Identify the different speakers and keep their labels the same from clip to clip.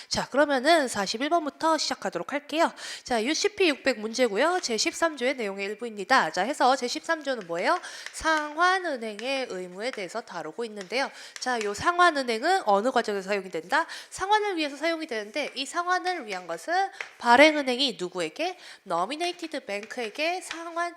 Speaker 1: 자, 그러면은 41번부터 시작하도록 할게요. 자, UCP 600 문제고요. 제13조의 내용의 일부입니다. 자, 해서 제13조는 뭐예요? 상환은행의 의무에 대해서 다루고 있는데요. 자, 요 상환은행은 어느 과정에서 사용이 된다? 상환을 위해서 사용이 되는데 이 상환을 위한 것은 발행은행이 누구에게? Nominated Bank에게 상환을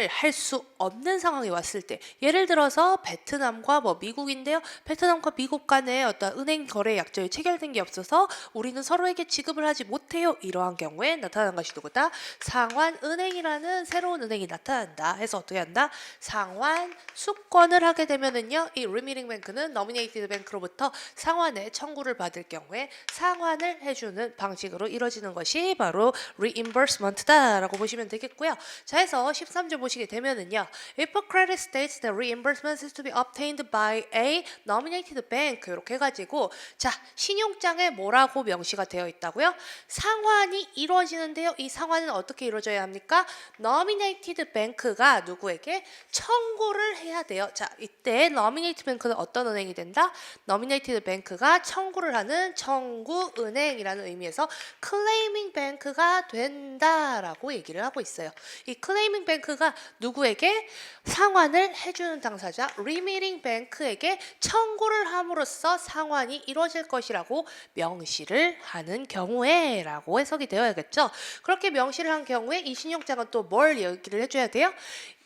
Speaker 1: 할 수 없는 상황이 왔을 때, 예를 들어서 베트남과 미국인데요. 베트남과 미국 간에 어떤 은행 거래 약정이 체결된 게 없어서 우리는 서로에게 지급을 하지 못해요. 이러한 경우에 나타나는 것이 누구다? 상환은행이라는 새로운 은행이 나타난다. 해서 어떻게 한다? 상환 수권을 하게 되면은요, 이 Remitting Bank는 Nominated Bank로부터 상환의 청구를 받을 경우에 상환을 해주는 방식으로 이루어지는 것이 바로 Reimbursement다라고 보시면 되겠고요. 자, 해서 13조 보시게 되면은요, If a credit states that reimbursement is to be obtained by a nominated bank, 이렇게 해가지고, 자, 신용장에 뭐라고 명시가 되어 있다고요? 상환이 이루어지는데요. 이 상환은 어떻게 이루어져야 합니까? Nominated bank가 누구에게 청구를 해야 돼요. 자, 이때 Nominated bank는 어떤 은행이 된다? Nominated bank가 청구를 하는 청구은행이라는 의미에서 Claiming bank가 된다라고 얘기를 하고 있어요. 이 Claiming bank가 누구에게 상환을 해주는 당사자 Remitting bank에게 청구를 함으로써 상환이 이루어질 것이라고 명시를 하는 경우에 라고 해석이 되어야겠죠. 그렇게 명시를 한 경우에 이 신용장은 또 뭘 얘기를 해줘야 돼요?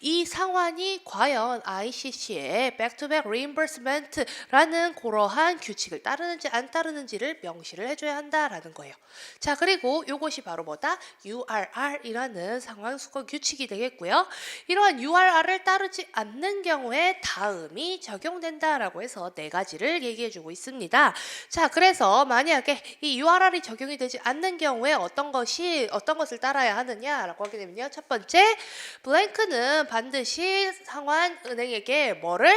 Speaker 1: 이 상환이 과연 ICC의 back-to-back reimbursement라는 그러한 규칙을 따르는지 안 따르는지를 명시를 해줘야 한다라는 거예요. 자, 그리고 이것이 바로 뭐다? URR이라는 상환수권 규칙이 되겠고요. 이러한 URR을 따르지 않는 경우에 다음이 적용된다라고 해서 네 가지를 얘기해주고 있습니다. 자, 그래서 만약에 이 URR이 적용이 되지 않는 경우에 어떤 것을 따라야 하느냐라고 하게 되면요. 첫 번째, 블랭크는 반드시 상환은행에게 뭐를?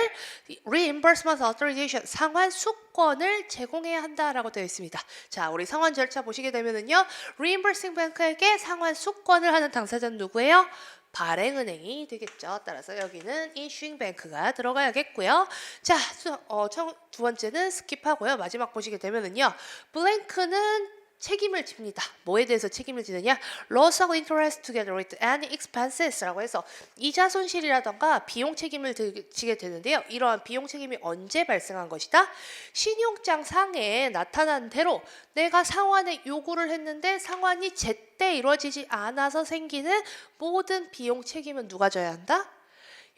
Speaker 1: Reimbursement Authorization, 상환 수권을 제공해야 한다라고 되어 있습니다. 자, 우리 상환 절차 보시게 되면은요, Reimbursing Bank에게 상환 수권을 하는 당사자는 누구예요? 발행은행이 되겠죠. 따라서 여기는 Issuing Bank가 들어가야겠고요. 자, 두 번째는 스킵하고요. 마지막 보시게 되면은요, 블랭크는 책임을 집니다. 뭐에 대해서 책임을 지느냐? Loss of interest together with any expenses라고 해서 이자 손실이라던가 비용 책임을 지게 되는데요. 이러한 비용 책임이 언제 발생한 것이다? 신용장 상에 나타난 대로 내가 상환의 요구를 했는데 상환이 제때 이루어지지 않아서 생기는 모든 비용 책임은 누가 져야 한다?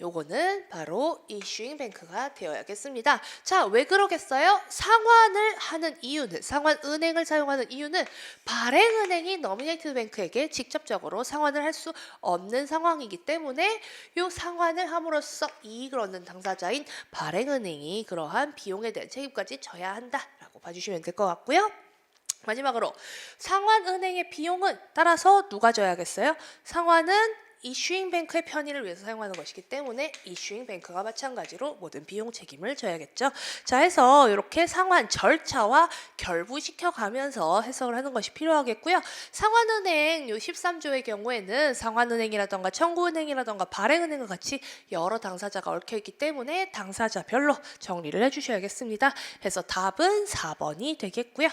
Speaker 1: 요거는 바로 Issuing Bank가 되어야겠습니다. 자, 왜 그러겠어요? 상환을 하는 이유는, 상환은행을 사용하는 이유는 발행은행이 Nominated Bank에게 직접적으로 상환을 할 수 없는 상황이기 때문에 요 상환을 함으로써 이익을 얻는 당사자인 발행은행이 그러한 비용에 대한 책임까지 져야 한다라고 봐주시면 될 것 같고요. 마지막으로 상환은행의 비용은 따라서 누가 져야겠어요? 상환은 이슈잉 뱅크의 편의를 위해서 사용하는 것이기 때문에 이슈잉 뱅크가 마찬가지로 모든 비용 책임을 져야겠죠. 자, 해서 이렇게 상환 절차와 결부시켜 가면서 해석을 하는 것이 필요하겠고요. 상환은행 요 13조의 경우에는 상환은행이라던가 청구은행이라던가 발행은행과 같이 여러 당사자가 얽혀 있기 때문에 당사자별로 정리를 해주셔야겠습니다. 해서 답은 4번이 되겠고요.